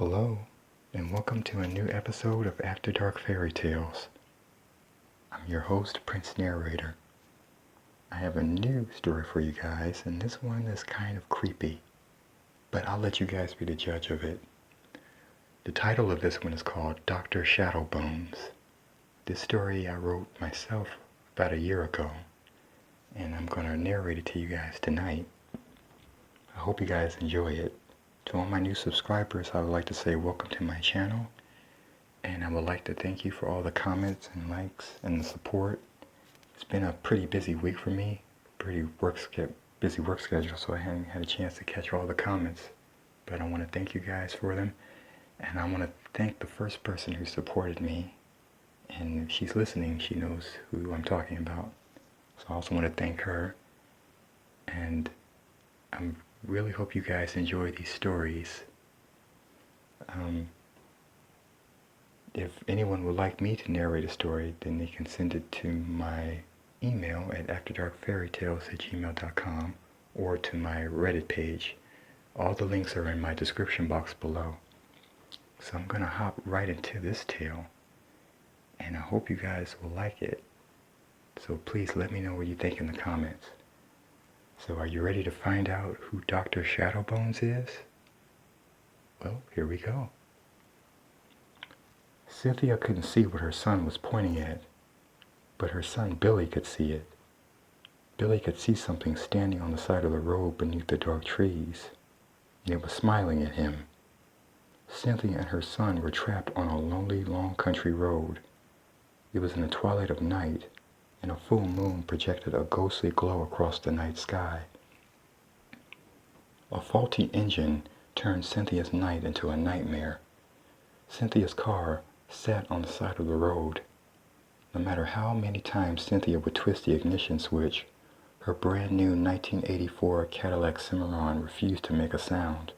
Hello, and welcome to a new episode of After Dark Fairy Tales. I'm your host, Prince Narrator. I have a new story for you guys, and this one is kind of creepy, but I'll let you guys be the judge of it. The title of this one is called Dr. Shadowbones. This story I wrote myself about a year ago, and I'm going to narrate it to you guys tonight. I hope you guys enjoy it. To all my new subscribers, I would like to say welcome to my channel, and I would like to thank you for all the comments and likes and the support. It's been a pretty busy week for me, busy work schedule, so I haven't had a chance to catch all the comments. But I want to thank you guys for them, and I want to thank the first person who supported me, and if she's listening, she knows who I'm talking about. So I also want to thank her, and I'm really hope you guys enjoy these stories. If anyone would like me to narrate a story, then they can send it to my email at afterdarkfairytales@gmail.com or to my Reddit page. All the links are in my description box below. So I'm going to hop right into this tale, and I hope you guys will like it. So please let me know what you think in the comments. So are you ready to find out who Dr. Shadowbones is? Well, here we go. Cynthia couldn't see what her son was pointing at, but her son Billy could see it. Billy could see something standing on the side of the road beneath the dark trees, and it was smiling at him. Cynthia and her son were trapped on a lonely, long country road. It was in the twilight of night, and a full moon projected a ghostly glow across the night sky. A faulty engine turned Cynthia's night into a nightmare. Cynthia's car sat on the side of the road. No matter how many times Cynthia would twist the ignition switch, her brand new 1984 Cadillac Cimarron refused to make a sound.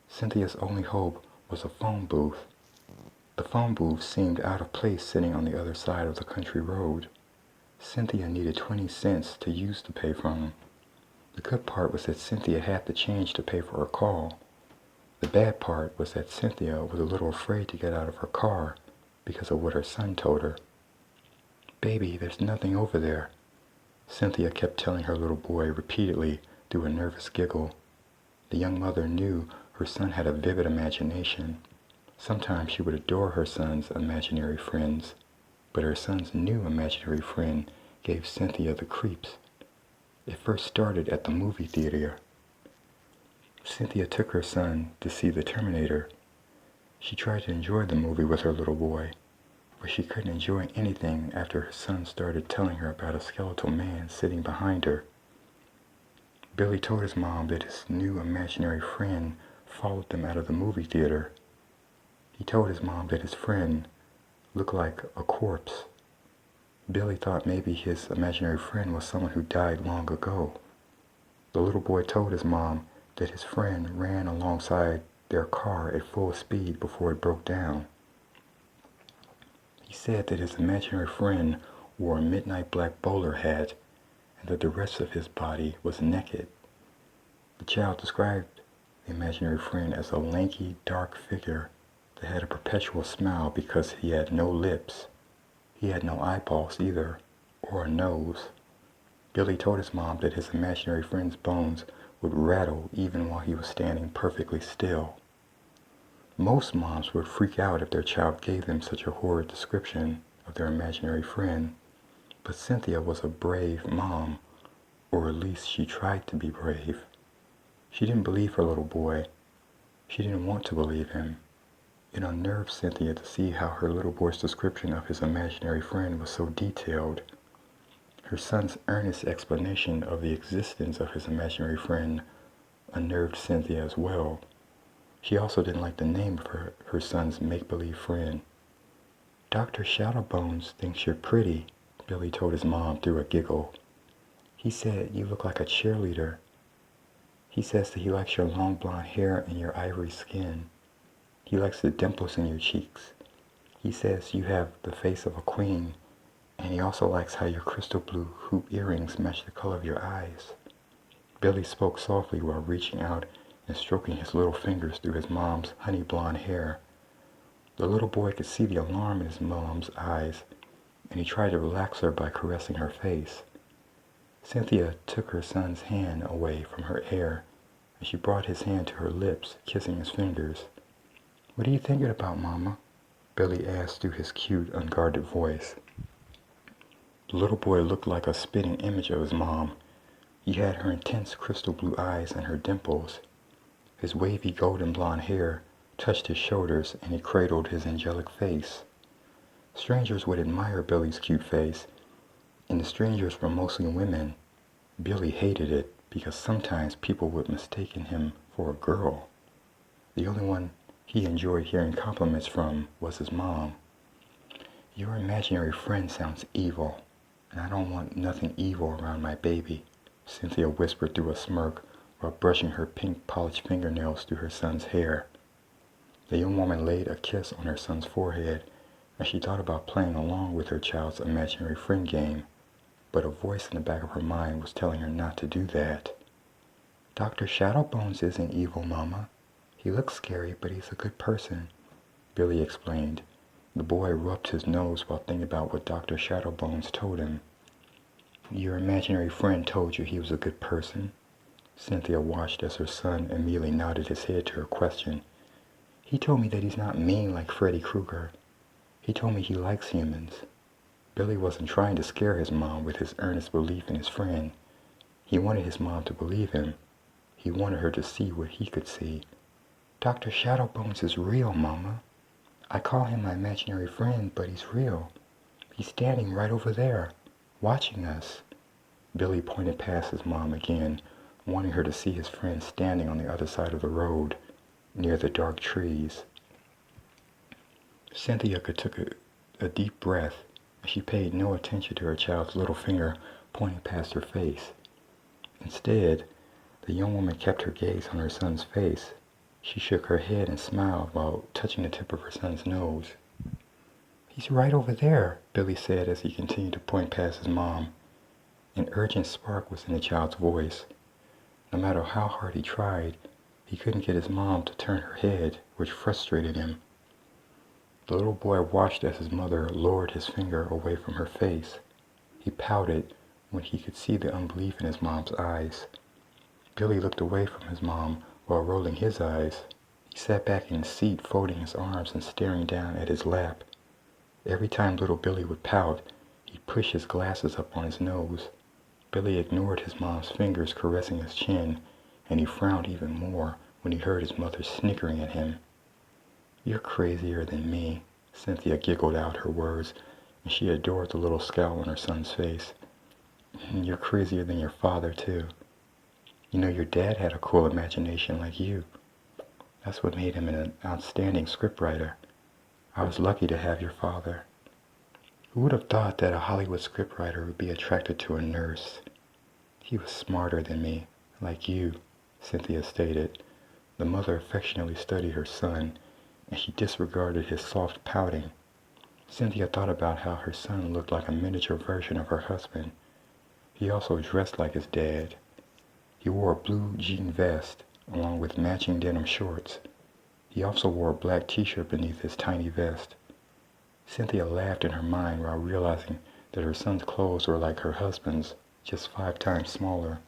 Cynthia's only hope was a phone booth. The phone booth seemed out of place sitting on the other side of the country road. Cynthia needed 20 cents to use the payphone. The good part was that Cynthia had the change to pay for her call. The bad part was that Cynthia was a little afraid to get out of her car because of what her son told her. "Baby, there's nothing over there," Cynthia kept telling her little boy repeatedly through a nervous giggle. The young mother knew her son had a vivid imagination. Sometimes she would adore her son's imaginary friends, but her son's new imaginary friend gave Cynthia the creeps. It first started at the movie theater. Cynthia took her son to see the Terminator. She tried to enjoy the movie with her little boy, but she couldn't enjoy anything after her son started telling her about a skeletal man sitting behind her. Billy told his mom that his new imaginary friend followed them out of the movie theater. He told his mom that his friend looked like a corpse. Billy thought maybe his imaginary friend was someone who died long ago. The little boy told his mom that his friend ran alongside their car at full speed before it broke down. He said that his imaginary friend wore a midnight black bowler hat and that the rest of his body was naked. The child described the imaginary friend as a lanky, dark figure that had a perpetual smile because he had no lips. He had no eyeballs either, or a nose. Billy told his mom that his imaginary friend's bones would rattle even while he was standing perfectly still. Most moms would freak out if their child gave them such a horrid description of their imaginary friend, but Cynthia was a brave mom, or at least she tried to be brave. She didn't believe her little boy. She didn't want to believe him. It unnerved Cynthia to see how her little boy's description of his imaginary friend was so detailed. Her son's earnest explanation of the existence of his imaginary friend unnerved Cynthia as well. She also didn't like the name of her son's make-believe friend. "Dr. Shadowbones thinks you're pretty," Billy told his mom through a giggle. "He said you look like a cheerleader. He says that he likes your long blonde hair and your ivory skin. He likes the dimples in your cheeks. He says you have the face of a queen, and he also likes how your crystal blue hoop earrings match the color of your eyes." Billy spoke softly while reaching out and stroking his little fingers through his mom's honey blonde hair. The little boy could see the alarm in his mom's eyes, and he tried to relax her by caressing her face. Cynthia took her son's hand away from her hair, and she brought his hand to her lips, kissing his fingers. "What are you thinking about, Mama?" Billy asked through his cute, unguarded voice. The little boy looked like a spitting image of his mom. He had her intense crystal blue eyes and her dimples. His wavy golden blonde hair touched his shoulders, and he cradled his angelic face. Strangers would admire Billy's cute face, and the strangers were mostly women. Billy hated it because sometimes people would mistake him for a girl. The only one he enjoyed hearing compliments from was his mom. "Your imaginary friend sounds evil, and I don't want nothing evil around my baby," Cynthia whispered through a smirk while brushing her pink polished fingernails through her son's hair. The young woman laid a kiss on her son's forehead as she thought about playing along with her child's imaginary friend game, but a voice in the back of her mind was telling her not to do that. "Dr. Shadowbones isn't evil, Mama. He looks scary, but he's a good person," Billy explained. The boy rubbed his nose while thinking about what Dr. Shadowbones told him. "Your imaginary friend told you he was a good person?" Cynthia watched as her son immediately nodded his head to her question. "He told me that he's not mean like Freddy Krueger. He told me he likes humans." Billy wasn't trying to scare his mom with his earnest belief in his friend. He wanted his mom to believe him. He wanted her to see what he could see. "Dr. Shadowbones is real, Mama. I call him my imaginary friend, but he's real. He's standing right over there, watching us." Billy pointed past his mom again, wanting her to see his friend standing on the other side of the road, near the dark trees. Cynthia took a deep breath, and she paid no attention to her child's little finger pointing past her face. Instead, the young woman kept her gaze on her son's face. She shook her head and smiled while touching the tip of her son's nose. "He's right over there," Billy said as he continued to point past his mom. An urgent spark was in the child's voice. No matter how hard he tried, he couldn't get his mom to turn her head, which frustrated him. The little boy watched as his mother lowered his finger away from her face. He pouted when he could see the unbelief in his mom's eyes. Billy looked away from his mom while rolling his eyes. He sat back in his seat, folding his arms and staring down at his lap. Every time little Billy would pout, he'd push his glasses up on his nose. Billy ignored his mom's fingers caressing his chin, and he frowned even more when he heard his mother snickering at him. "You're crazier than me," Cynthia giggled out her words, and she adored the little scowl on her son's face. "You're crazier than your father, too. You know, your dad had a cool imagination like you. That's what made him an outstanding scriptwriter. I was lucky to have your father." Who would have thought that a Hollywood scriptwriter would be attracted to a nurse? "He was smarter than me, like you," Cynthia stated. The mother affectionately studied her son, and she disregarded his soft pouting. Cynthia thought about how her son looked like a miniature version of her husband. He also dressed like his dad. He wore a blue jean vest, along with matching denim shorts. He also wore a black t-shirt beneath his tiny vest. Cynthia laughed in her mind while realizing that her son's clothes were like her husband's, just 5 times smaller.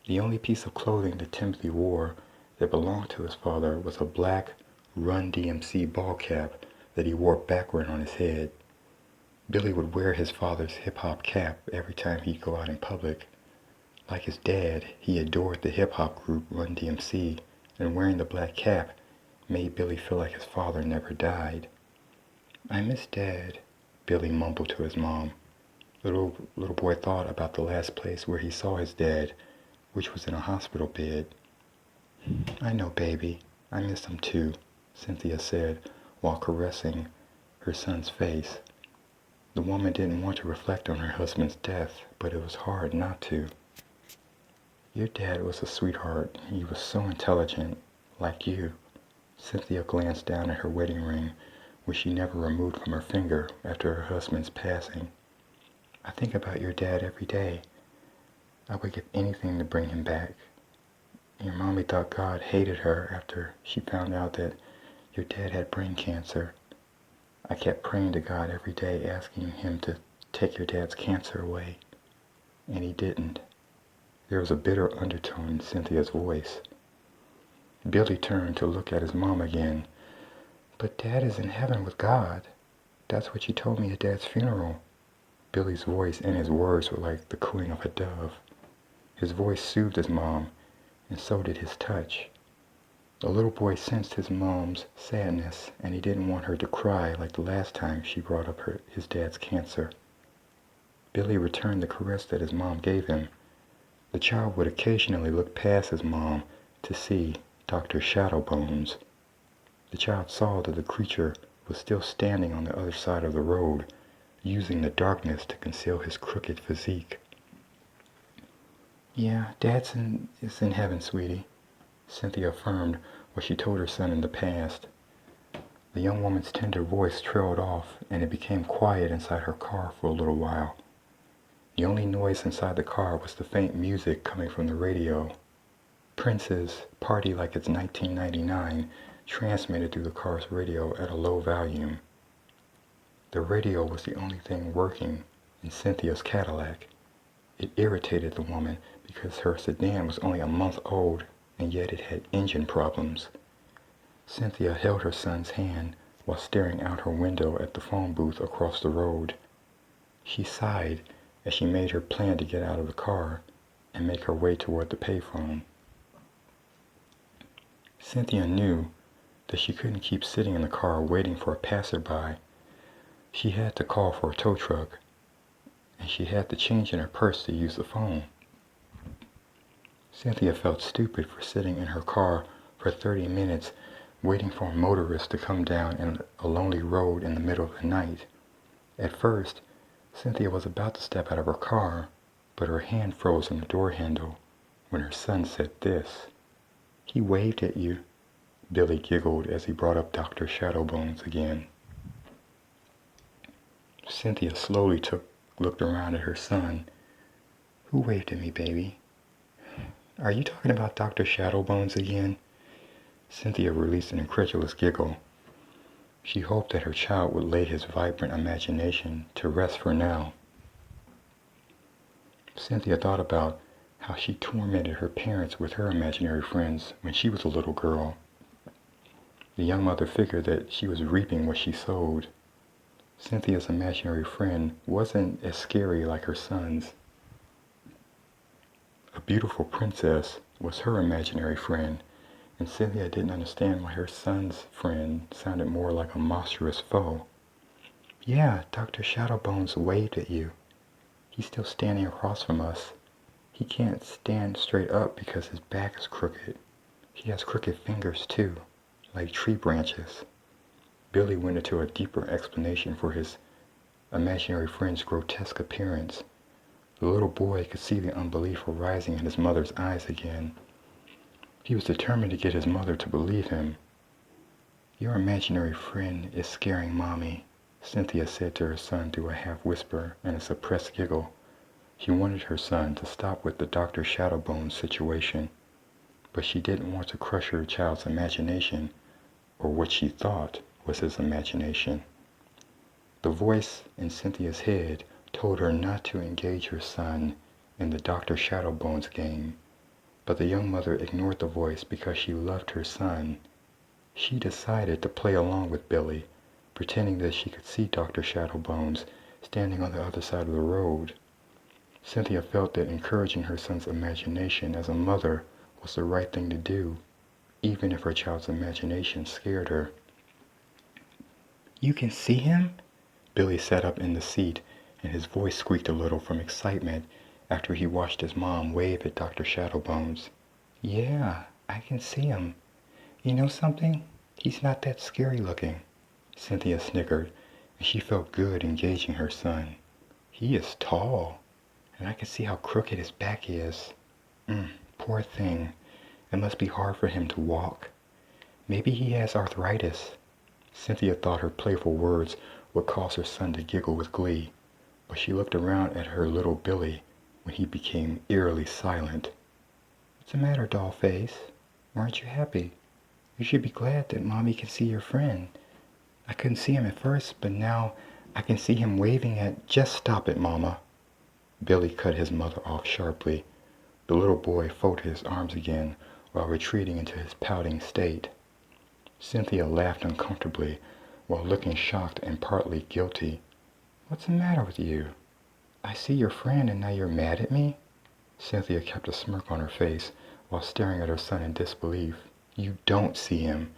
The only piece of clothing that Timothy wore that belonged to his father was a black Run DMC ball cap that he wore backward on his head. Billy would wear his father's hip-hop cap every time he'd go out in public. Like his dad, he adored the hip-hop group Run DMC, and wearing the black cap made Billy feel like his father never died. "I miss Dad," Billy mumbled to his mom. The little boy thought about the last place where he saw his dad, which was in a hospital bed. "I know, baby. I miss him too," Cynthia said while caressing her son's face. The woman didn't want to reflect on her husband's death, but it was hard not to. "Your dad was a sweetheart. He was so intelligent, like you." Cynthia glanced down at her wedding ring, which she never removed from her finger after her husband's passing. "I think about your dad every day. I would give anything to bring him back." Your mommy thought God hated her after she found out that your dad had brain cancer. I kept praying to God every day, asking him to take your dad's cancer away, and he didn't. There was a bitter undertone in Cynthia's voice. Billy turned to look at his mom again. But Dad is in heaven with God. That's what you told me at Dad's funeral. Billy's voice and his words were like the cooing of a dove. His voice soothed his mom, and so did his touch. The little boy sensed his mom's sadness, and he didn't want her to cry like the last time she brought up his dad's cancer. Billy returned the caress that his mom gave him. The child would occasionally look past his mom to see Dr. Shadowbones. The child saw that the creature was still standing on the other side of the road, using the darkness to conceal his crooked physique. Yeah, Dad's is in heaven, sweetie, Cynthia affirmed what she told her son in the past. The young woman's tender voice trailed off, and it became quiet inside her car for a little while. The only noise inside the car was the faint music coming from the radio. Prince's Party Like It's 1999 transmitted through the car's radio at a low volume. The radio was the only thing working in Cynthia's Cadillac. It irritated the woman because her sedan was only a month old and yet it had engine problems. Cynthia held her son's hand while staring out her window at the phone booth across the road. She sighed as she made her plan to get out of the car and make her way toward the payphone. Cynthia knew that she couldn't keep sitting in the car waiting for a passerby. She had to call for a tow truck, and she had the change in her purse to use the phone. Cynthia felt stupid for sitting in her car for 30 minutes waiting for a motorist to come down a lonely road in the middle of the night. At first, Cynthia was about to step out of her car, but her hand froze on the door handle when her son said this. He waved at you. Billy giggled as he brought up Dr. Shadowbones again. Cynthia slowly looked around at her son. Who waved at me, baby? Are you talking about Dr. Shadowbones again? Cynthia released an incredulous giggle. She hoped that her child would lay his vibrant imagination to rest for now. Cynthia thought about how she tormented her parents with her imaginary friends when she was a little girl. The young mother figured that she was reaping what she sowed. Cynthia's imaginary friend wasn't as scary like her son's. A beautiful princess was her imaginary friend, and Cynthia didn't understand why her son's friend sounded more like a monstrous foe. Yeah, Dr. Shadowbones waved at you. He's still standing across from us. He can't stand straight up because his back is crooked. He has crooked fingers too, like tree branches. Billy went into a deeper explanation for his imaginary friend's grotesque appearance. The little boy could see the unbelief arising in his mother's eyes again. He was determined to get his mother to believe him. Your imaginary friend is scaring Mommy, Cynthia said to her son through a half-whisper and a suppressed giggle. She wanted her son to stop with the Dr. Shadowbones situation, but she didn't want to crush her child's imagination, or what she thought was his imagination. The voice in Cynthia's head told her not to engage her son in the Dr. Shadowbones game, but the young mother ignored the voice because she loved her son. She decided to play along with Billy, pretending that she could see Dr. Shadowbones standing on the other side of the road. Cynthia felt that encouraging her son's imagination as a mother was the right thing to do, even if her child's imagination scared her. You can see him? Billy sat up in the seat, and his voice squeaked a little from excitement after he watched his mom wave at Dr. Shadowbones. Yeah, I can see him. You know something? He's not that scary looking. Cynthia snickered, and she felt good engaging her son. He is tall, and I can see how crooked his back is. Poor thing. It must be hard for him to walk. Maybe he has arthritis. Cynthia thought her playful words would cause her son to giggle with glee, but she looked around at her little Billy when he became eerily silent. What's the matter, Dollface? Aren't you happy? You should be glad that Mommy can see your friend. I couldn't see him at first, but now I can see him waving at... Just stop it, Mama. Billy cut his mother off sharply. The little boy folded his arms again while retreating into his pouting state. Cynthia laughed uncomfortably while looking shocked and partly guilty. What's the matter with you? I see your friend and now you're mad at me? Cynthia kept a smirk on her face while staring at her son in disbelief. You don't see him.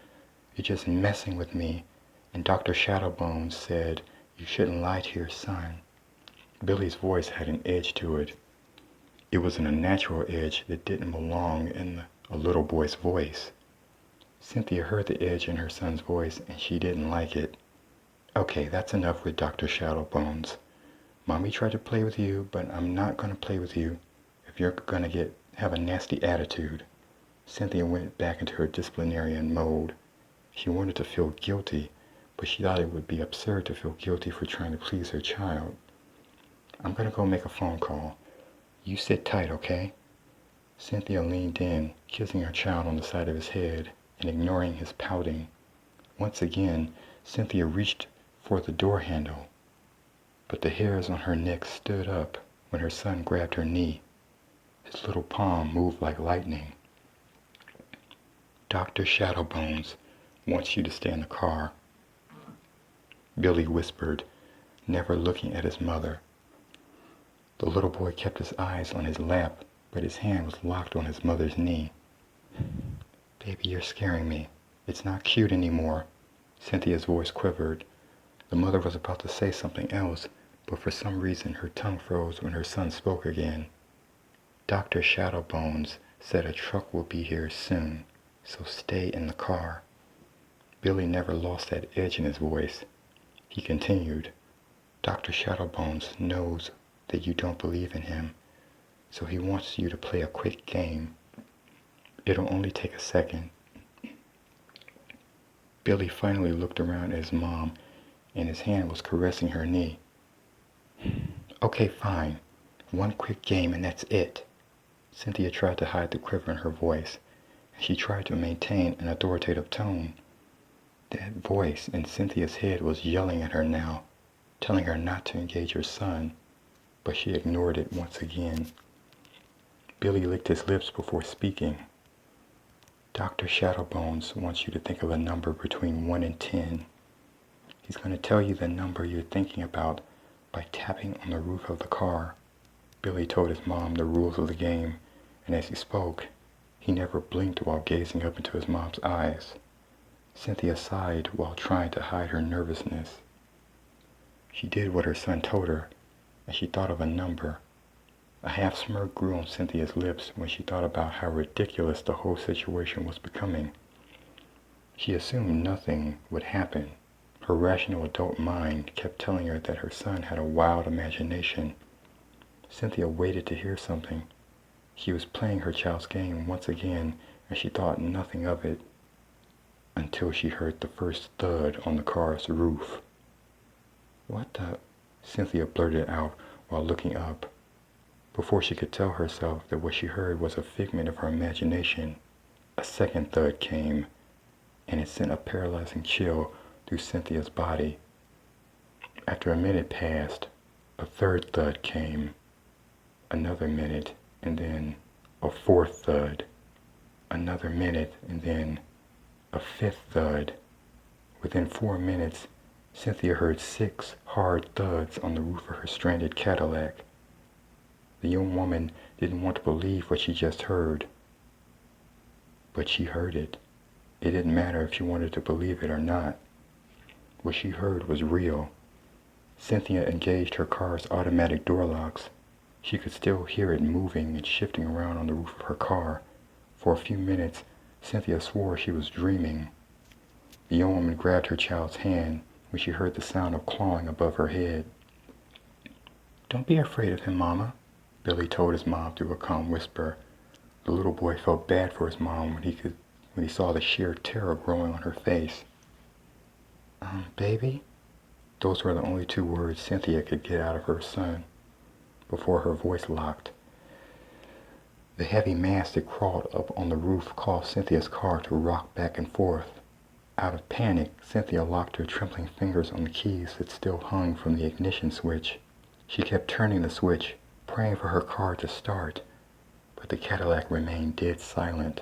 You're just messing with me, and Dr. Shadowbones said you shouldn't lie to your son. Billy's voice had an edge to it. It was an unnatural edge that didn't belong in a little boy's voice. Cynthia heard the edge in her son's voice, and she didn't like it. Okay, that's enough with Dr. Shadowbones. Mommy tried to play with you, but I'm not going to play with you if you're going to have a nasty attitude. Cynthia went back into her disciplinarian mode. She wanted to feel guilty, but she thought it would be absurd to feel guilty for trying to please her child. I'm going to go make a phone call. You sit tight, okay? Cynthia leaned in, kissing her child on the side of his head and ignoring his pouting. Once again, Cynthia reached for the door handle, but the hairs on her neck stood up when her son grabbed her knee. His little palm moved like lightning. Dr. Shadowbones wants you to stay in the car, Billy whispered, never looking at his mother. The little boy kept his eyes on his lap, but his hand was locked on his mother's knee. Baby, you're scaring me. It's not cute anymore. Cynthia's voice quivered. The mother was about to say something else, but for some reason her tongue froze when her son spoke again. Dr. Shadowbones said a truck will be here soon, so stay in the car. Billy never lost that edge in his voice. He continued, Dr. Shadowbones knows that you don't believe in him, so he wants you to play a quick game. It'll only take a second. Billy finally looked around at his mom, and his hand was caressing her knee. Okay, fine. One quick game and that's it. Cynthia tried to hide the quiver in her voice, and she tried to maintain an authoritative tone. That voice in Cynthia's head was yelling at her now, telling her not to engage her son, but she ignored it once again. Billy licked his lips before speaking. Dr. Shadowbones wants you to think of a number between 1 and 10. He's going to tell you the number you're thinking about by tapping on the roof of the car. Billy told his mom the rules of the game, and as he spoke, he never blinked while gazing up into his mom's eyes. Cynthia sighed while trying to hide her nervousness. She did what her son told her, and she thought of a number. A half smirk grew on Cynthia's lips when she thought about how ridiculous the whole situation was becoming. She assumed nothing would happen. Her rational adult mind kept telling her that her son had a wild imagination. Cynthia waited to hear something. She was playing her child's game once again, and she thought nothing of it until she heard the first thud on the car's roof. What the? Cynthia blurted out while looking up. Before she could tell herself that what she heard was a figment of her imagination, a second thud came, and it sent a paralyzing chill through Cynthia's body. After a minute passed, a third thud came, another minute, and then a fourth thud, another minute, and then a fifth thud. Within 4 minutes, Cynthia heard 6 hard thuds on the roof of her stranded Cadillac. The young woman didn't want to believe what she just heard, but she heard it. It didn't matter if she wanted to believe it or not. What she heard was real. Cynthia engaged her car's automatic door locks. She could still hear it moving and shifting around on the roof of her car. For a few minutes, Cynthia swore she was dreaming. The young woman grabbed her child's hand when she heard the sound of clawing above her head. Don't be afraid of him, Mama, Billy told his mom through a calm whisper. The little boy felt bad for his mom when he saw the sheer terror growing on her face. Baby? Those were the only 2 words Cynthia could get out of her son before her voice locked. The heavy mass that crawled up on the roof caused Cynthia's car to rock back and forth. Out of panic, Cynthia locked her trembling fingers on the keys that still hung from the ignition switch. She kept turning the switch, praying for her car to start, but the Cadillac remained dead silent.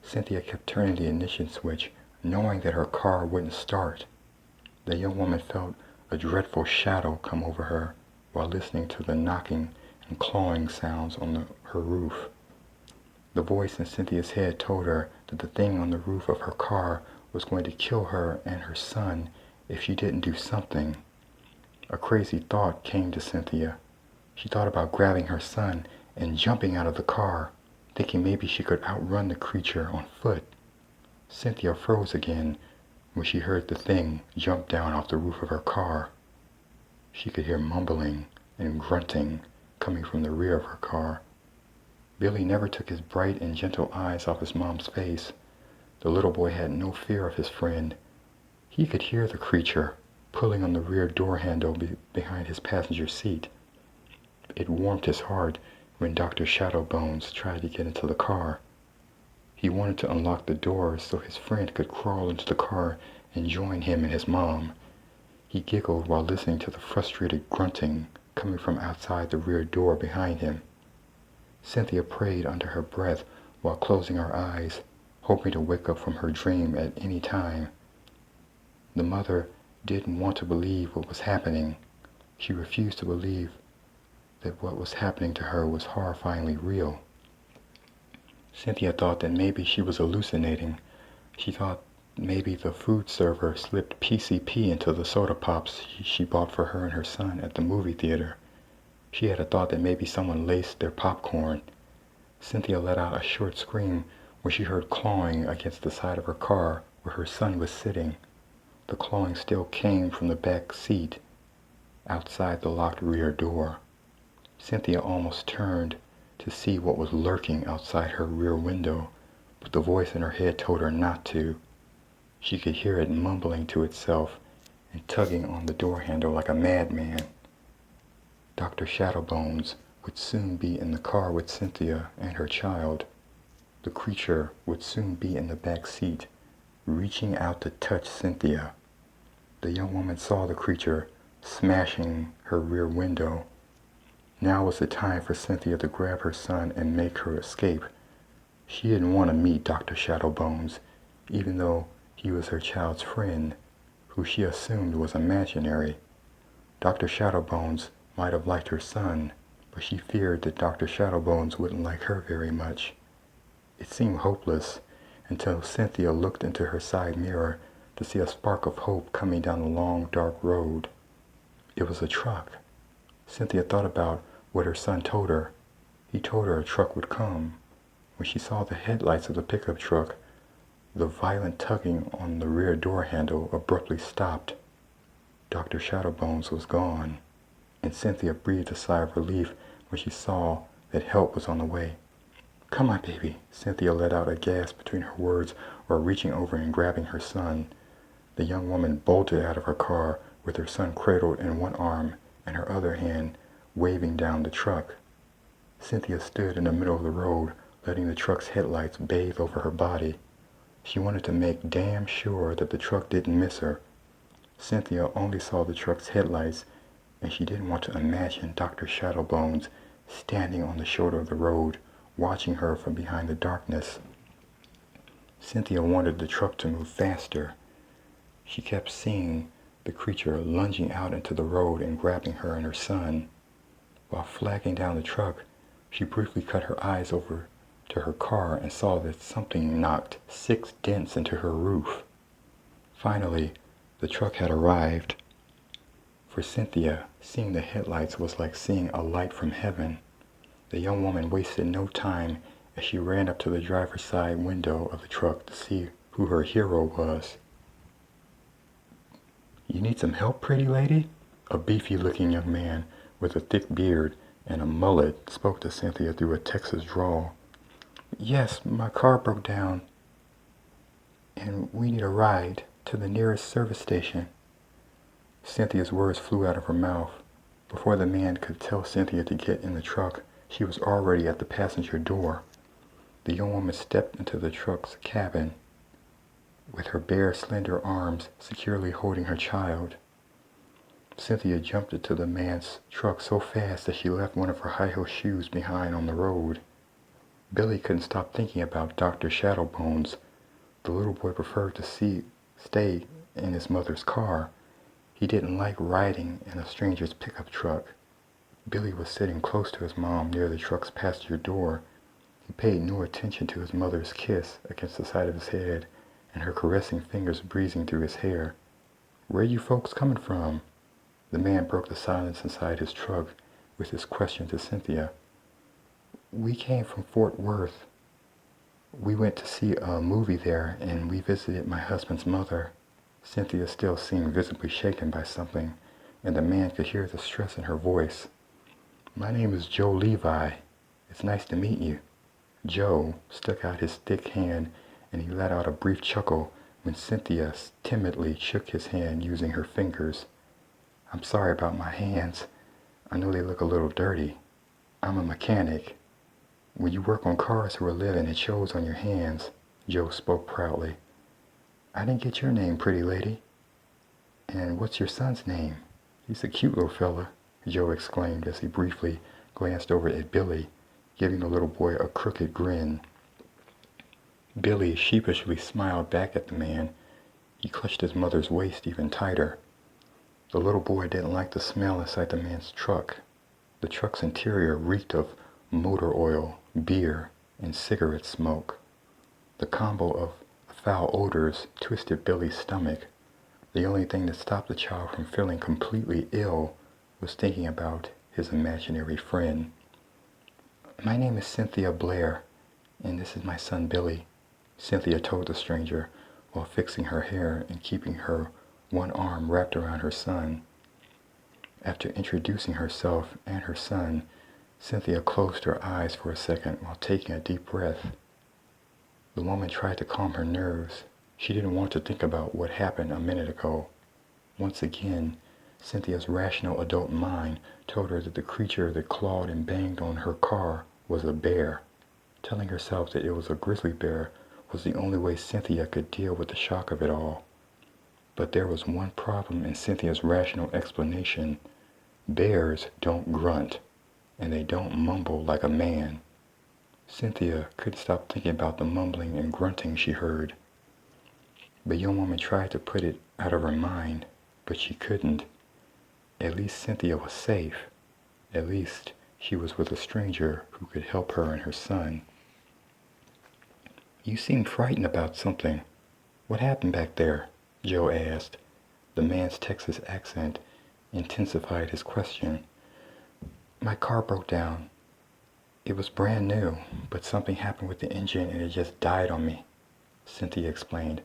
Cynthia kept turning the ignition switch, knowing that her car wouldn't start. The young woman felt a dreadful shadow come over her while listening to the knocking and clawing sounds on her roof. The voice in Cynthia's head told her that the thing on the roof of her car was going to kill her and her son if she didn't do something. A crazy thought came to Cynthia. She thought about grabbing her son and jumping out of the car, thinking maybe she could outrun the creature on foot. Cynthia froze again when she heard the thing jump down off the roof of her car. She could hear mumbling and grunting coming from the rear of her car. Billy never took his bright and gentle eyes off his mom's face. The little boy had no fear of his friend. He could hear the creature pulling on the rear door handle behind his passenger seat. It warmed his heart when Dr. Shadowbones tried to get into the car. He wanted to unlock the doors so his friend could crawl into the car and join him and his mom. He giggled while listening to the frustrated grunting coming from outside the rear door behind him. Cynthia prayed under her breath while closing her eyes, hoping to wake up from her dream at any time. The mother didn't want to believe what was happening. She refused to believe that what was happening to her was horrifyingly real. Cynthia thought that maybe she was hallucinating. She thought maybe the food server slipped PCP into the soda pops she bought for her and her son at the movie theater. She had a thought that maybe someone laced their popcorn. Cynthia let out a short scream when she heard clawing against the side of her car where her son was sitting. The clawing still came from the back seat, outside the locked rear door. Cynthia almost turned to see what was lurking outside her rear window, but the voice in her head told her not to. She could hear it mumbling to itself and tugging on the door handle like a madman. Dr. Shadowbones would soon be in the car with Cynthia and her child. The creature would soon be in the back seat, reaching out to touch Cynthia. The young woman saw the creature smashing her rear window. Now was the time for Cynthia to grab her son and make her escape. She didn't want to meet Dr. Shadowbones, even though he was her child's friend, who she assumed was imaginary. Dr. Shadowbones might have liked her son, but she feared that Dr. Shadowbones wouldn't like her very much. It seemed hopeless until Cynthia looked into her side mirror to see a spark of hope coming down the long, dark road. It was a truck. Cynthia thought about what her son told her. He told her a truck would come. When she saw the headlights of the pickup truck, the violent tugging on the rear door handle abruptly stopped. Dr. Shadowbones was gone, and Cynthia breathed a sigh of relief when she saw that help was on the way. "Come on, baby," Cynthia let out a gasp between her words while reaching over and grabbing her son. The young woman bolted out of her car with her son cradled in one arm and her other hand waving down the truck. Cynthia stood in the middle of the road, letting the truck's headlights bathe over her body. She wanted to make damn sure that the truck didn't miss her. Cynthia only saw the truck's headlights, and she didn't want to imagine Dr. Shadowbones standing on the shoulder of the road, watching her from behind the darkness. Cynthia wanted the truck to move faster. She kept seeing the creature lunging out into the road and grabbing her and her son. While flagging down the truck, she briefly cut her eyes over to her car and saw that something knocked 6 dents into her roof. Finally, the truck had arrived. For Cynthia, seeing the headlights was like seeing a light from heaven. The young woman wasted no time as she ran up to the driver's side window of the truck to see who her hero was. "You need some help, pretty lady?" A beefy-looking young man with a thick beard and a mullet spoke to Cynthia through a Texas drawl. "Yes, my car broke down, and we need a ride to the nearest service station." Cynthia's words flew out of her mouth. Before the man could tell Cynthia to get in the truck, She was already at the passenger door. The young woman stepped into the truck's cabin with her bare, slender arms securely holding her child. Cynthia jumped into the man's truck so fast that she left one of her high-heel shoes behind on the road. Billy couldn't stop thinking about Dr. Shadowbones. The little boy preferred to stay in his mother's car. He didn't like riding in a stranger's pickup truck. Billy was sitting close to his mom near the truck's passenger door. He paid no attention to his mother's kiss against the side of his head and her caressing fingers breezing through his hair. "Where you folks coming from?" The man broke the silence inside his truck with his question to Cynthia. "We came from Fort Worth. We went to see a movie there, and we visited my husband's mother." Cynthia still seemed visibly shaken by something, and the man could hear the stress in her voice. "My name is Joe Levi. It's nice to meet you." Joe stuck out his thick hand, and he let out a brief chuckle when Cynthia timidly shook his hand using her fingers. "I'm sorry about my hands. I know they look a little dirty. I'm a mechanic. When you work on cars for a living, it shows on your hands," Joe spoke proudly. "I didn't get your name, pretty lady." "And what's your son's name? He's a cute little fella," Joe exclaimed as he briefly glanced over at Billy, giving the little boy a crooked grin. Billy sheepishly smiled back at the man. He clutched his mother's waist even tighter. The little boy didn't like the smell inside the man's truck. The truck's interior reeked of motor oil, beer, and cigarette smoke. The combo of foul odors twisted Billy's stomach. The only thing that stopped the child from feeling completely ill was thinking about his imaginary friend. "My name is Cynthia Blair, and this is my son Billy," Cynthia told the stranger while fixing her hair and keeping her one arm wrapped around her son. After introducing herself and her son, Cynthia closed her eyes for a second while taking a deep breath. The woman tried to calm her nerves. She didn't want to think about what happened a minute ago. Once again, Cynthia's rational adult mind told her that the creature that clawed and banged on her car was a bear. Telling herself that it was a grizzly bear was the only way Cynthia could deal with the shock of it all. But there was one problem in Cynthia's rational explanation. Bears don't grunt, and they don't mumble like a man. Cynthia couldn't stop thinking about the mumbling and grunting she heard. The young woman tried to put it out of her mind, but she couldn't. At least Cynthia was safe. At least she was with a stranger who could help her and her son. "You seem frightened about something. What happened back there?" Joe asked. The man's Texas accent intensified his question. "My car broke down. It was brand new, but something happened with the engine and it just died on me," Cynthia explained.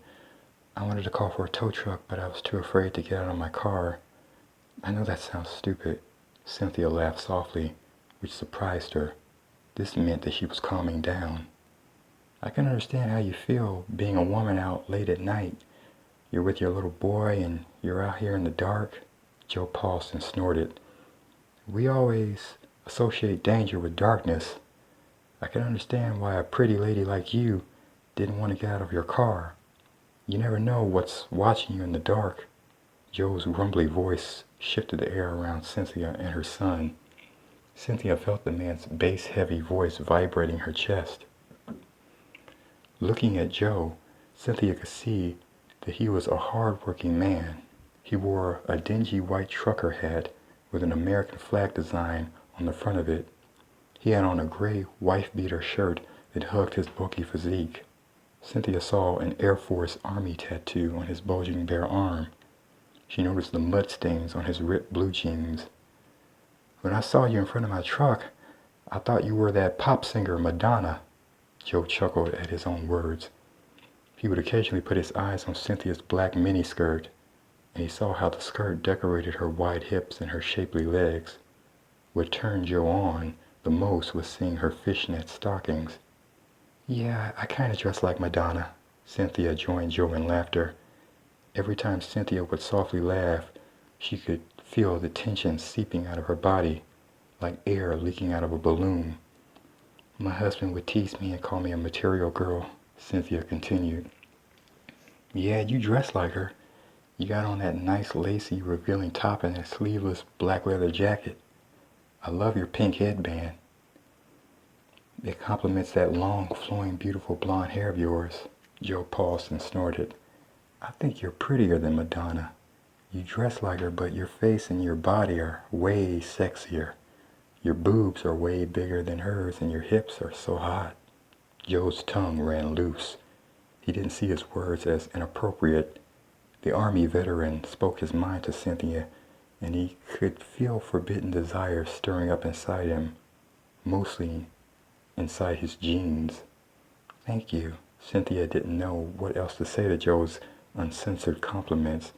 "I wanted to call for a tow truck, but I was too afraid to get out of my car." "I know that sounds stupid." Cynthia laughed softly, which surprised her. This meant that she was calming down. "I can understand how you feel being a woman out late at night. You're with your little boy and you're out here in the dark." Joe paused and snorted. "We always associate danger with darkness. I can understand why a pretty lady like you didn't want to get out of your car. You never know what's watching you in the dark." Joe's rumbly voice shifted the air around Cynthia and her son. Cynthia felt the man's bass-heavy voice vibrating her chest. Looking at Joe, Cynthia could see that he was a hard-working man. He wore a dingy white trucker hat with an American flag design on the front of it. He had on a gray wife-beater shirt that hugged his bulky physique. Cynthia saw an Air Force Army tattoo on his bulging bare arm. She noticed the mud stains on his ripped blue jeans. "When I saw you in front of my truck, I thought you were that pop singer Madonna." Joe chuckled at his own words. He would occasionally put his eyes on Cynthia's black miniskirt, and he saw how the skirt decorated her wide hips and her shapely legs. What turned Joe on the most was seeing her fishnet stockings. "Yeah, I kind of dress like Madonna." Cynthia joined Joe in laughter. Every time Cynthia would softly laugh, she could feel the tension seeping out of her body. like air leaking out of a balloon. My husband would tease me and call me a material girl, Cynthia continued. Yeah, you dress like her. You got on that nice lacy revealing top and that sleeveless black leather jacket. I love your pink headband. It complements that long, flowing, beautiful blonde hair of yours. Joe paused and snorted. I think you're prettier than Madonna. You dress like her, but your face and your body are way sexier. Your boobs are way bigger than hers and your hips are so hot. Joe's tongue ran loose. He didn't see his words as inappropriate. The Army veteran spoke his mind to Cynthia, and he could feel forbidden desires stirring up inside him, mostly inside his jeans. Thank you. Cynthia didn't know what else to say to Joe's uncensored compliments.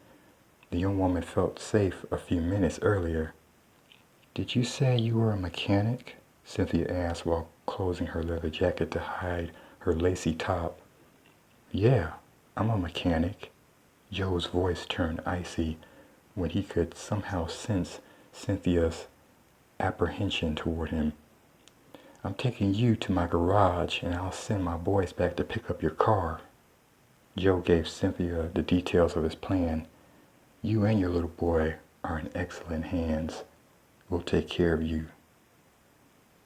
The young woman felt safe a few minutes earlier. Did you say you were a mechanic? Cynthia asked while closing her leather jacket to hide her lacy top. Yeah, I'm a mechanic. Joe's voice turned icy when he could somehow sense Cynthia's apprehension toward him. I'm taking you to my garage and I'll send my boys back to pick up your car. Joe gave Cynthia the details of his plan. You and your little boy are in excellent hands. We'll take care of you.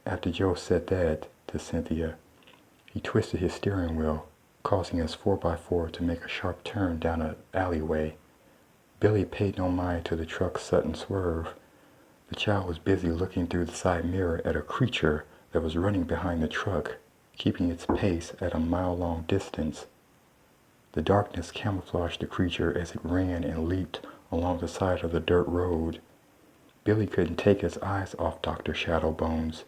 After Joe said that to Cynthia, he twisted his steering wheel, causing his 4x4 to make a sharp turn down an alleyway. Billy paid no mind to the truck's sudden swerve. The child was busy looking through the side mirror at a creature that was running behind the truck, keeping its pace at a mile-long distance. The darkness camouflaged the creature as it ran and leaped along the side of the dirt road. Billy couldn't take his eyes off Dr. Shadowbones.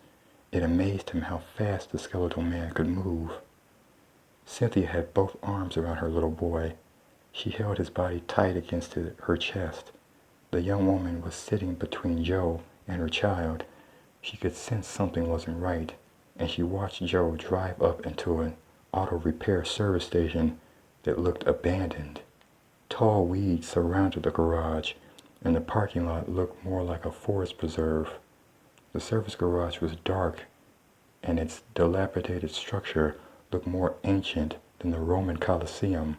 It amazed him how fast the skeletal man could move. Cynthia had both arms around her little boy. She held his body tight against her chest. The young woman was sitting between Joe and her child. She could sense something wasn't right, and she watched Joe drive up into an auto repair service station that looked abandoned. Tall weeds surrounded the garage, and the parking lot looked more like a forest preserve. The service garage was dark, and its dilapidated structure looked more ancient than the Roman Colosseum.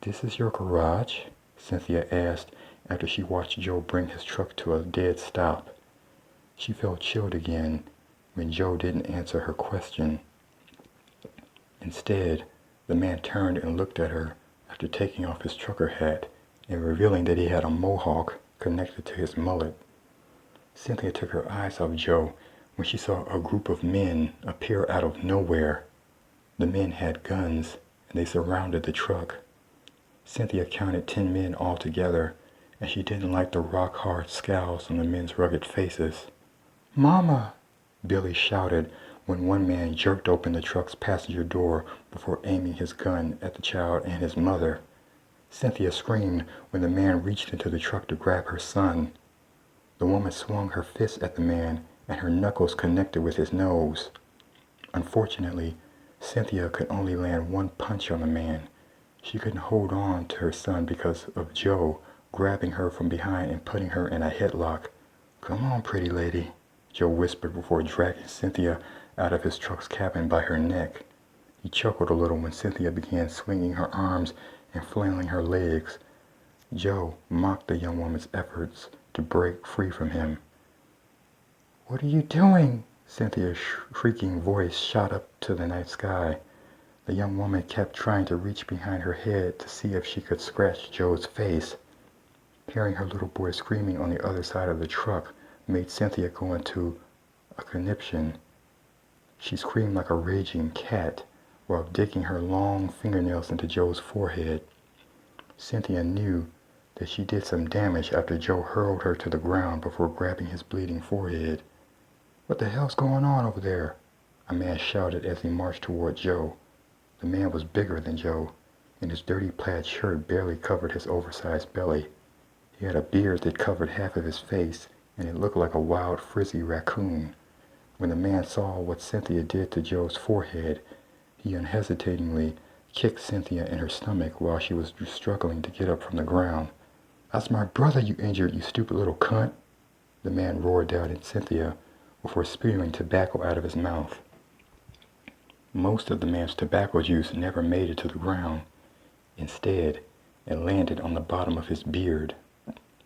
This is your garage? Cynthia asked after she watched Joe bring his truck to a dead stop. She felt chilled again when Joe didn't answer her question. Instead, the man turned and looked at her after taking off his trucker hat and revealing that he had a mohawk connected to his mullet. Cynthia took her eyes off Joe when she saw a group of men appear out of nowhere. The men had guns, and they surrounded the truck. Cynthia counted 10 men altogether, and she didn't like the rock-hard scowls on the men's rugged faces. Mama! Billy shouted when one man jerked open the truck's passenger door before aiming his gun at the child and his mother. Cynthia screamed when the man reached into the truck to grab her son. The woman swung her fist at the man, and her knuckles connected with his nose. Unfortunately, Cynthia could only land one punch on the man. She couldn't hold on to her son because of Joe grabbing her from behind and putting her in a headlock. Come on, pretty lady, Joe whispered before dragging Cynthia out of his truck's cabin by her neck. He chuckled a little when Cynthia began swinging her arms and flailing her legs. Joe mocked the young woman's efforts to break free from him. What are you doing? Cynthia's shrieking voice shot up to the night sky. The young woman kept trying to reach behind her head to see if she could scratch Joe's face. Hearing her little boy screaming on the other side of the truck made Cynthia go into a conniption. She screamed like a raging cat while digging her long fingernails into Joe's forehead. Cynthia knew that she did some damage after Joe hurled her to the ground before grabbing his bleeding forehead. What the hell's going on over there? A man shouted as he marched toward Joe. The man was bigger than Joe, and his dirty plaid shirt barely covered his oversized belly. He had a beard that covered half of his face, and it looked like a wild, frizzy raccoon. When the man saw what Cynthia did to Joe's forehead, he unhesitatingly kicked Cynthia in her stomach while she was struggling to get up from the ground. That's my brother you injured, you stupid little cunt, the man roared out at Cynthia before spewing tobacco out of his mouth. Most of the man's tobacco juice never made it to the ground. Instead, it landed on the bottom of his beard.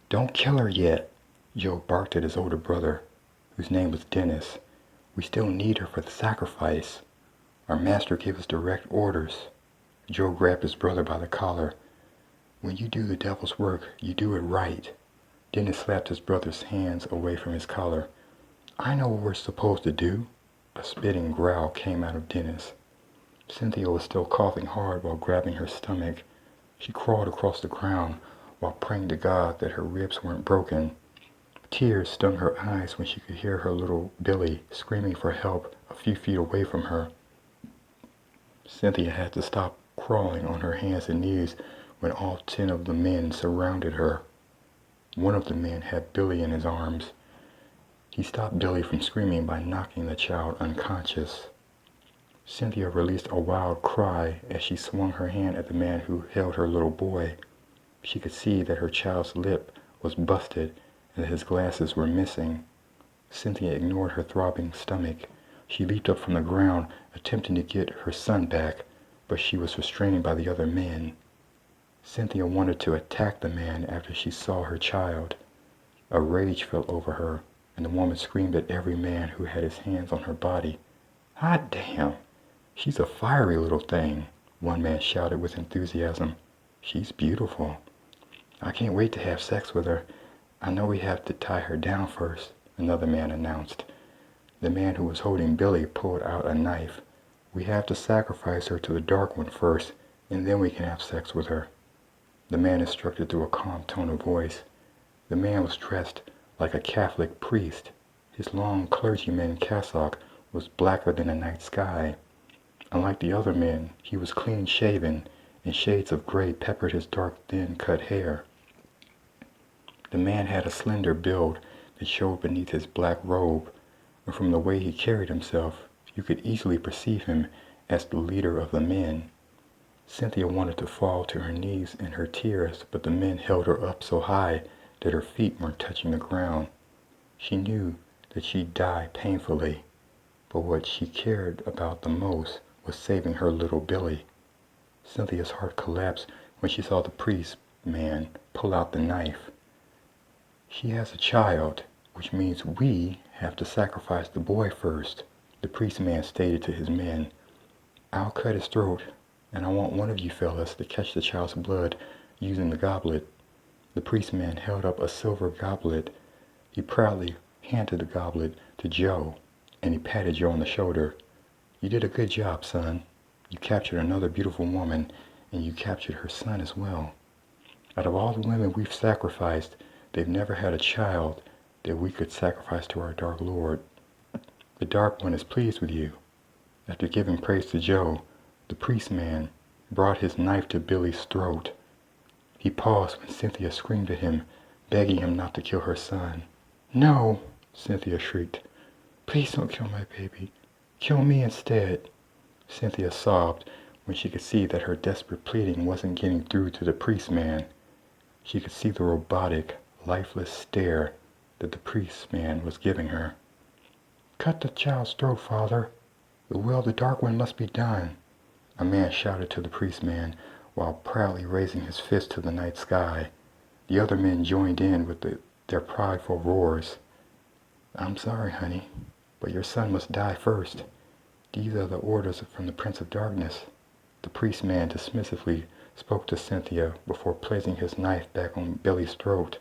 "Don't kill her yet," Joe barked at his older brother, whose name was Dennis. "We still need her for the sacrifice. Our master gave us direct orders." Joe grabbed his brother by the collar. "When you do the devil's work, you do it right." Dennis slapped his brother's hands away from his collar. "I know what we're supposed to do." A spitting growl came out of Dennis. Cynthia was still coughing hard while grabbing her stomach. She crawled across the ground while praying to God that her ribs weren't broken. Tears stung her eyes when she could hear her little Billy screaming for help a few feet away from her. Cynthia had to stop crawling on her hands and knees when all 10 of the men surrounded her. One of the men had Billy in his arms. He stopped Billy from screaming by knocking the child unconscious. Cynthia released a wild cry as she swung her hand at the man who held her little boy. She could see that her child's lip was busted and that his glasses were missing. Cynthia ignored her throbbing stomach. She leaped up from the ground, attempting to get her son back, but she was restrained by the other men. Cynthia wanted to attack the man after she saw her child. A rage fell over her, and the woman screamed at every man who had his hands on her body. "Hot damn! She's a fiery little thing," one man shouted with enthusiasm. "She's beautiful. I can't wait to have sex with her. I know we have to tie her down first," another man announced. The man who was holding Billy pulled out a knife. "We have to sacrifice her to the Dark One first, and then we can have sex with her," the man instructed through a calm tone of voice. The man was dressed like a Catholic priest. His long clergyman cassock was blacker than the night sky. Unlike the other men, he was clean-shaven, and shades of gray peppered his dark, thin-cut hair. The man had a slender build that showed beneath his black robe, and from the way he carried himself, you could easily perceive him as the leader of the men. Cynthia wanted to fall to her knees in her tears, but the men held her up so high that her feet weren't touching the ground. She knew that she'd die painfully, but what she cared about the most was saving her little Billy. Cynthia's heart collapsed when she saw the priest man pull out the knife. "She has a child, which means we have to sacrifice the boy first," the priest man stated to his men. "I'll cut his throat, and I want one of you fellas to catch the child's blood using the goblet." The priest man held up a silver goblet. He proudly handed the goblet to Joe, and he patted Joe on the shoulder. "You did a good job, son. You captured another beautiful woman, and you captured her son as well. Out of all the women we've sacrificed, they've never had a child that we could sacrifice to our Dark Lord. The Dark One is pleased with you." After giving praise to Joe, the priest man brought his knife to Billy's throat. He paused when Cynthia screamed at him, begging him not to kill her son. "No!" Cynthia shrieked. "Please don't kill my baby. Kill me instead." Cynthia sobbed when she could see that her desperate pleading wasn't getting through to the priest man. She could see the robotic, lifeless stare that the priest man was giving her. "Cut the child's throat, Father. The will of the Dark One must be done," a man shouted to the priest man while proudly raising his fist to the night sky. The other men joined in with their prideful roars. "I'm sorry, honey, but your son must die first. These are the orders from the Prince of Darkness." The priest man dismissively spoke to Cynthia before placing his knife back on Billy's throat.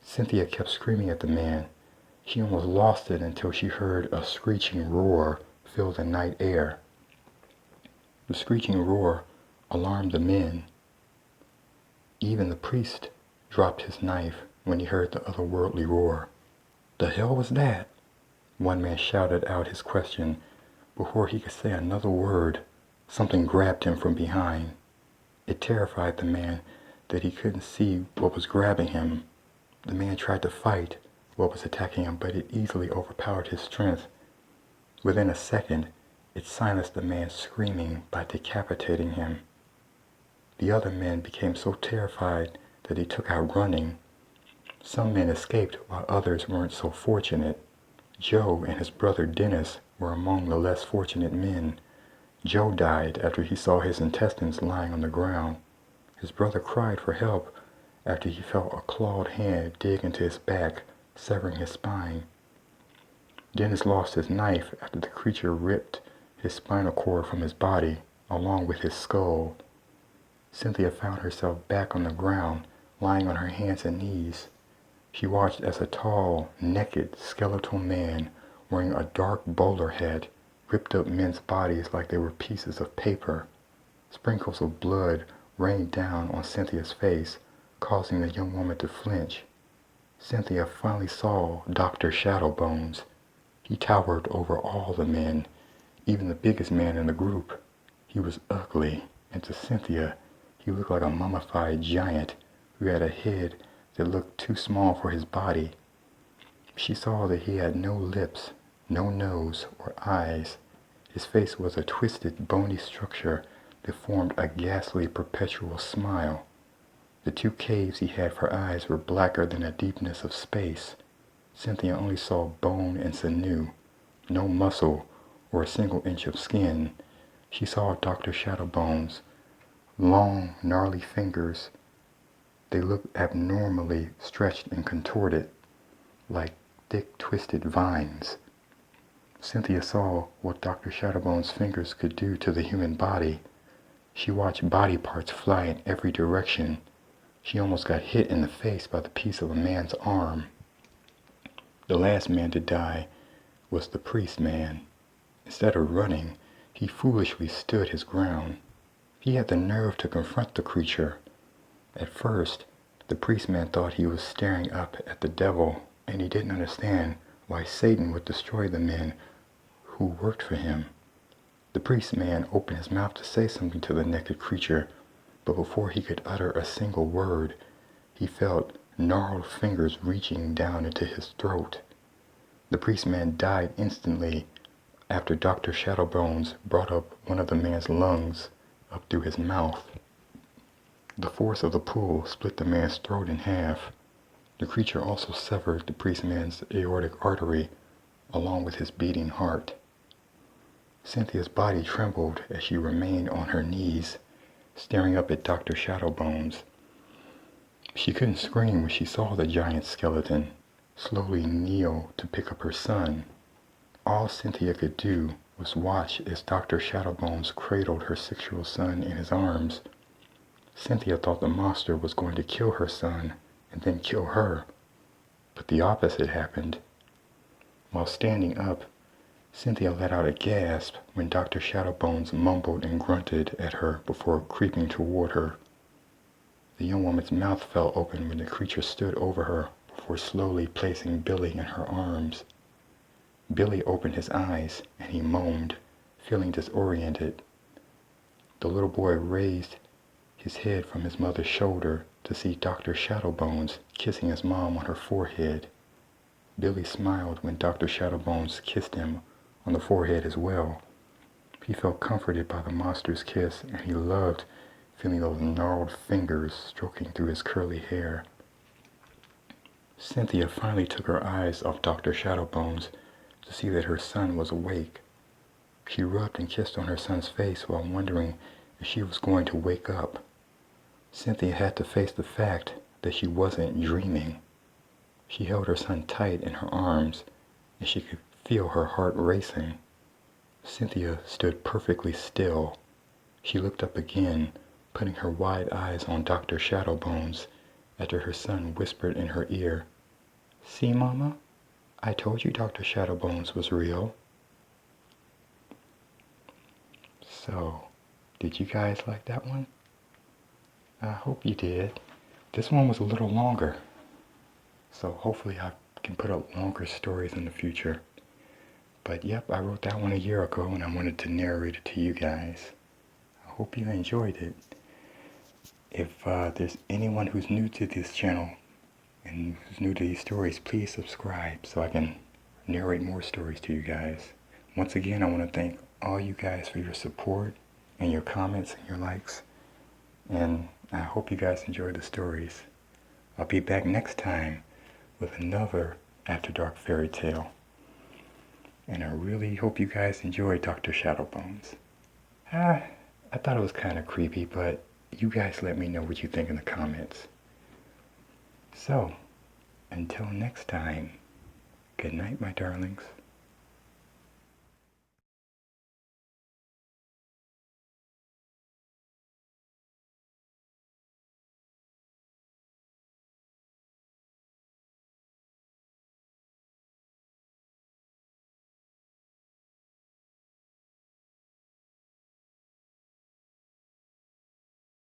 Cynthia kept screaming at the man. She almost lost it until she heard a screeching roar fill the night air. The screeching roar alarmed the men. Even the priest dropped his knife when he heard the otherworldly roar. "The hell was that?" One man shouted out his question. Before he could say another word, something grabbed him from behind. It terrified the man that he couldn't see what was grabbing him. The man tried to fight what was attacking him, but it easily overpowered his strength. Within a second, it silenced the man screaming by decapitating him. The other men became so terrified that they took out running. Some men escaped while others weren't so fortunate. Joe and his brother Dennis were among the less fortunate men. Joe died after he saw his intestines lying on the ground. His brother cried for help after he felt a clawed hand dig into his back, severing his spine. Dennis lost his knife after the creature ripped his spinal cord from his body, along with his skull. Cynthia found herself back on the ground, lying on her hands and knees. She watched as a tall, naked, skeletal man wearing a dark bowler hat ripped up men's bodies like they were pieces of paper. Sprinkles of blood rained down on Cynthia's face, causing the young woman to flinch. Cynthia finally saw Dr. Shadowbones. He towered over all the men, even the biggest man in the group. He was ugly, and to Cynthia, he looked like a mummified giant who had a head that looked too small for his body. She saw that he had no lips, no nose or eyes. His face was a twisted, bony structure that formed a ghastly, perpetual smile. The two caves he had for eyes were blacker than the deepness of space. Cynthia only saw bone and sinew, no muscle or a single inch of skin. She saw Dr. Shadowbones, long, gnarly fingers. They looked abnormally stretched and contorted, like thick, twisted vines. Cynthia saw what Dr. Shadowbones' fingers could do to the human body. She watched body parts fly in every direction. She almost got hit in the face by the piece of a man's arm. The last man to die was the priest man. Instead of running, he foolishly stood his ground. He had the nerve to confront the creature. At first, the priest man thought he was staring up at the devil, and he didn't understand why Satan would destroy the men who worked for him. The priest man opened his mouth to say something to the naked creature, but before he could utter a single word, he felt gnarled fingers reaching down into his throat. The priest man died instantly after Dr. Shadowbones brought up one of the man's lungs up through his mouth. The force of the pull split the man's throat in half. The creature also severed the priest man's aortic artery along with his beating heart. Cynthia's body trembled as she remained on her knees, staring up at Dr. Shadowbones. She couldn't scream when she saw the giant skeleton slowly kneel to pick up her son. All Cynthia could do was watch as Dr. Shadowbones cradled her 6-year-old son in his arms. Cynthia thought the monster was going to kill her son and then kill her, but the opposite happened. While standing up, Cynthia let out a gasp when Dr. Shadowbones mumbled and grunted at her before creeping toward her. The young woman's mouth fell open when the creature stood over her before slowly placing Billy in her arms. Billy opened his eyes and he moaned, feeling disoriented. The little boy raised his head from his mother's shoulder to see Dr. Shadowbones kissing his mom on her forehead. Billy smiled when Dr. Shadowbones kissed him on the forehead as well. He felt comforted by the monster's kiss, and he loved feeling those gnarled fingers stroking through his curly hair. Cynthia finally took her eyes off Dr. Shadowbones to see that her son was awake. She rubbed and kissed on her son's face while wondering if she was going to wake up. Cynthia had to face the fact that she wasn't dreaming. She held her son tight in her arms, and she could feel her heart racing. Cynthia stood perfectly still. She looked up again, putting her wide eyes on Dr. Shadowbones after her son whispered in her ear, "See, Mama? I told you Dr. Shadowbones was real." So, did you guys like that one? I hope you did. This one was a little longer, so hopefully I can put out longer stories in the future. But yep, I wrote that one a year ago and I wanted to narrate it to you guys. I hope you enjoyed it. If there's anyone who's new to this channel and who's new to these stories, please subscribe so I can narrate more stories to you guys. Once again, I want to thank all you guys for your support and your comments and your likes. And I hope you guys enjoy the stories. I'll be back next time with another After Dark fairy tale. And I really hope you guys enjoyed Dr. Shadowbones. I thought it was kind of creepy, but you guys let me know what you think in the comments. So, until next time, good night, my darlings.